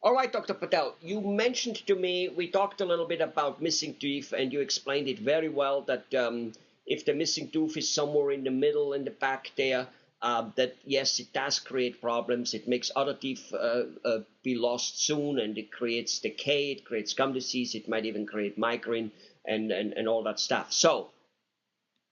All right, Dr. Patel, you mentioned to me, we talked a little bit about missing teeth, and you explained it very well that if the missing tooth is somewhere in the middle, in the back there, that yes, it does create problems. It makes other teeth be lost soon, and it creates decay, it creates gum disease, it might even create migraine and all that stuff. So,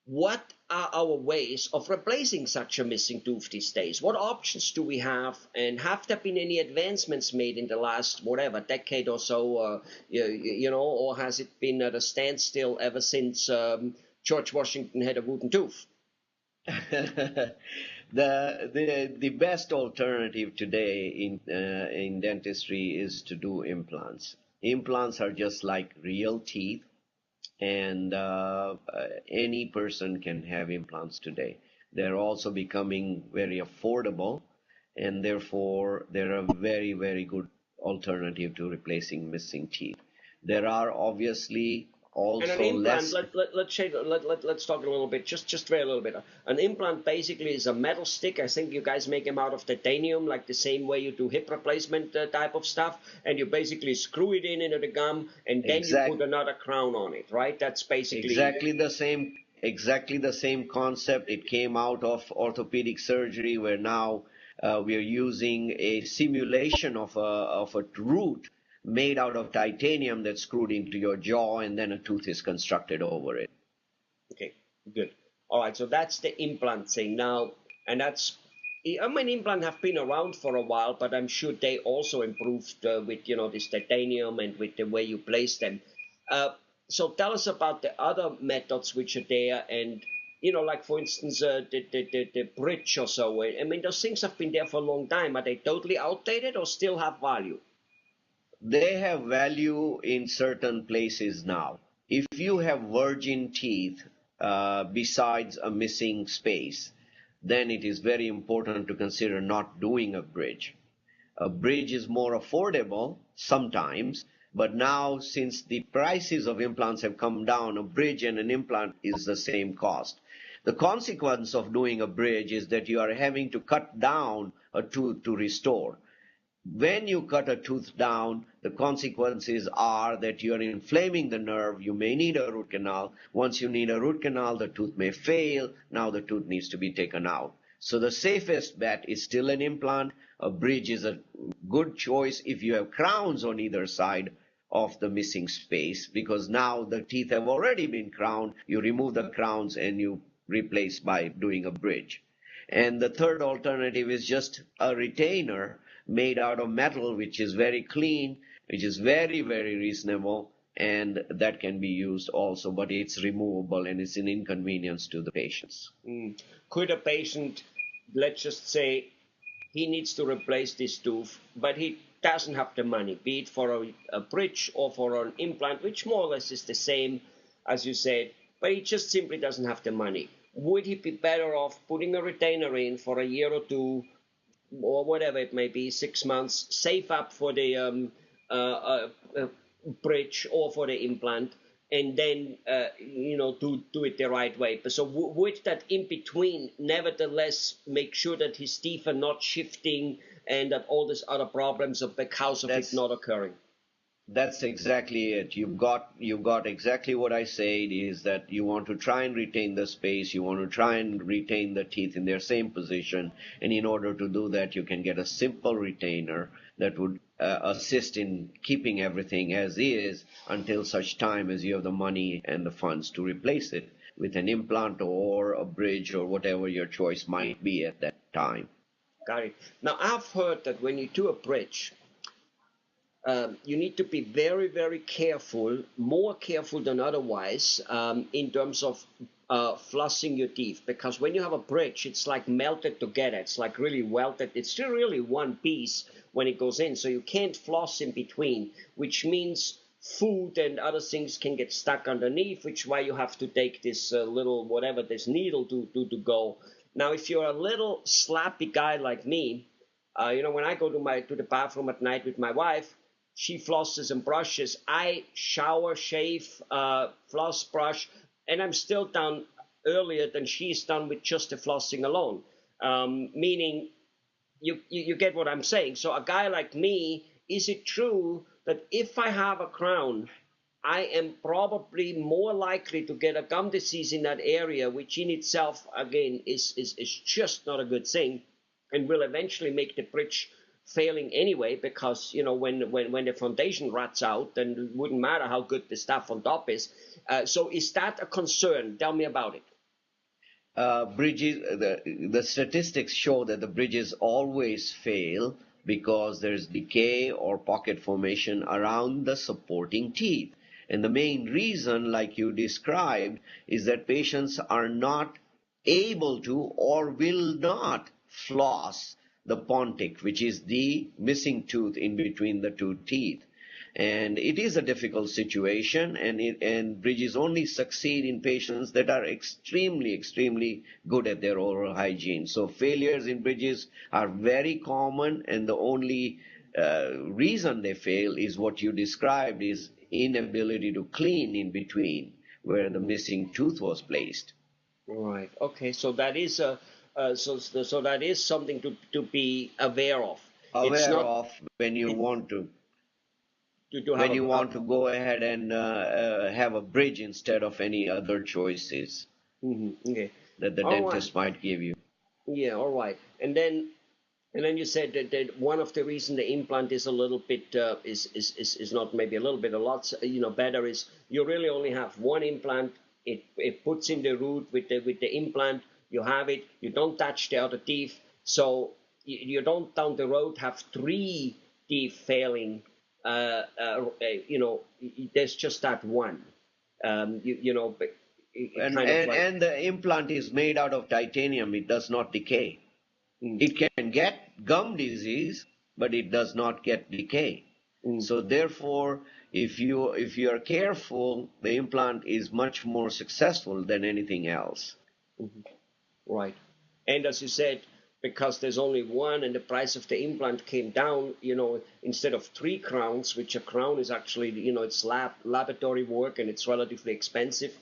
what are our ways of replacing such a missing tooth these days? What options do we have, and have there been any advancements made in the last, whatever, decade or so, or has it been at a standstill ever since George Washington had a wooden tooth? The best alternative today in dentistry is to do implants. Implants are just like real teeth, and any person can have implants today. They're also becoming very affordable, and therefore they're a very, very good alternative to replacing missing teeth. There are obviously And an also implant, less. let's talk a little bit, just very little bit. An implant basically is a metal stick. I think you guys make them out of titanium, like the same way you do hip replacement type of stuff. And you basically screw it in into the gum, and then you put another crown on it, right? That's basically Exactly the same concept. It came out of orthopedic surgery, where now we are using a simulation of a root made out of titanium that's screwed into your jaw, and then a tooth is constructed over it. Okay, good. All right, so that's the implant thing now, and that's. I mean, implants have been around for a while, but I'm sure they also improved with this titanium and with the way you place them. So tell us about the other methods which are there, and like for instance, the bridge or so. I mean, those things have been there for a long time. Are they totally outdated or still have value? They have value in certain places now. If you have virgin teeth besides a missing space, then it is very important to consider not doing a bridge. A bridge is more affordable sometimes, but now since the prices of implants have come down, a bridge and an implant is the same cost. The consequence of doing a bridge is that you are having to cut down a tooth to restore. When you cut a tooth down, the consequences are that you are inflaming the nerve. You may need a root canal. Once you need a root canal, the tooth may fail. Now the tooth needs to be taken out. So the safest bet is still an implant. A bridge is a good choice if you have crowns on either side of the missing space, because now the teeth have already been crowned. You remove the crowns and you replace by doing a bridge. And the third alternative is just a retainer made out of metal, which is very clean, which is very, very reasonable, and that can be used also, but it's removable and it's an inconvenience to the patients. Could a patient, let's just say, he needs to replace this tooth, but he doesn't have the money, be it for a bridge or for an implant, which more or less is the same, as you said, but he just simply doesn't have the money. Would he be better off putting a retainer in for a year or two, or whatever it may be, 6 months, save up for the bridge or for the implant, and then do it the right way? But so would that in between nevertheless make sure that his teeth are not shifting and that all these other problems are because of it not occurring? That's exactly it. You've got exactly what I said, is that you want to try and retain the space, you want to try and retain the teeth in their same position, and in order to do that, you can get a simple retainer that would assist in keeping everything as is until such time as you have the money and the funds to replace it with an implant or a bridge or whatever your choice might be at that time. Got it. Now, I've heard that when you do a bridge, you need to be very, very careful, more careful than otherwise, in terms of flossing your teeth. Because when you have a bridge, it's like melted together. It's like really welded. It's still really one piece when it goes in. So you can't floss in between, which means food and other things can get stuck underneath, which is why you have to take this little, whatever, this needle to go. Now, if you're a little slappy guy like me, when I go to the bathroom at night with my wife, she flosses and brushes. I shower, shave, floss, brush, and I'm still done earlier than she's done with just the flossing alone. Meaning, you get what I'm saying. So a guy like me, is it true that if I have a crown, I am probably more likely to get a gum disease in that area, which in itself, again, is just not a good thing, and will eventually make the bridge failing anyway, because when the foundation rots out, then it wouldn't matter how good the stuff on top is. So is that a concern? Tell me about it. Bridges, the statistics show that the bridges always fail because there's decay or pocket formation around the supporting teeth. And the main reason, like you described, is that patients are not able to or will not floss the pontic, which is the missing tooth in between the two teeth. And it is a difficult situation, and bridges only succeed in patients that are extremely, extremely good at their oral hygiene. So failures in bridges are very common, and the only reason they fail is what you described, is inability to clean in between where the missing tooth was placed. Right. Okay. So that is so that is something to be aware of. It's Aware not of when you want to to have when you want to go ahead and have a bridge instead of any other choices Okay. that the All right. dentist might give you. Yeah. All right. And then you said that one of the reason the implant is a little bit is not maybe a little bit, a lot better, is you really only have one implant. It puts in the root with the implant. You have it. You don't touch the other teeth. So you don't down the road have three teeth failing. There's just that one. But And, kind of and, like. and the implant is made out of titanium. It does not decay. Mm, It can get gum disease, but it does not get decay. mm, So therefore, if you are careful, the implant is much more successful than anything else. right. And as you said, because there's only one and the price of the implant came down, instead of three crowns, which a crown is actually, it's laboratory work and it's relatively expensive,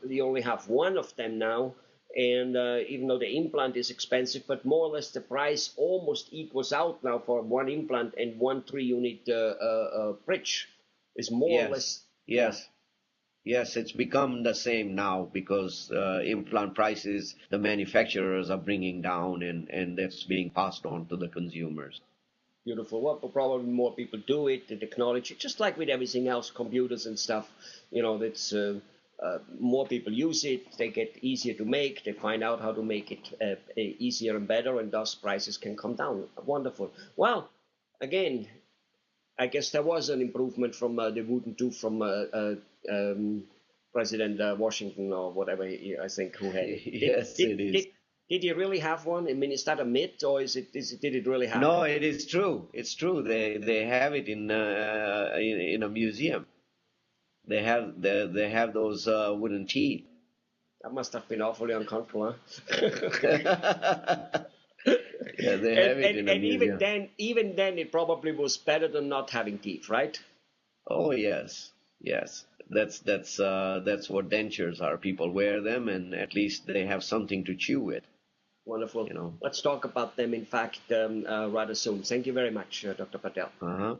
you only have one of them now. And even though the implant is expensive, but more or less the price almost equals out now for one implant, and one 3-unit bridge is more or Yes, less, yeah, yes. Yes, it's become the same now because implant prices the manufacturers are bringing down, and that's being passed on to the consumers. beautiful. Well, but probably more people do it. The technology, just like with everything else, computers and stuff, that's more people use it. They get easier to make. They find out how to make it easier and better, and thus prices can come down. Wonderful. Well, again, I guess there was an improvement from the wooden tooth from President Washington or whatever I think who had it. Yes, it is. Did he really have one? I mean, is that a myth, or did it really happen? No, it is true. It's true. They have it in a museum. They have those wooden teeth. That must have been awfully uncomfortable, huh? Yeah, they and have it in a and museum. even then, it probably was better than not having teeth, right? Oh yes, yes. That's what dentures are. People wear them, and at least they have something to chew with. Wonderful. You know. Let's talk about them, in fact, rather soon. Thank you very much, Dr. Patel. Uh huh.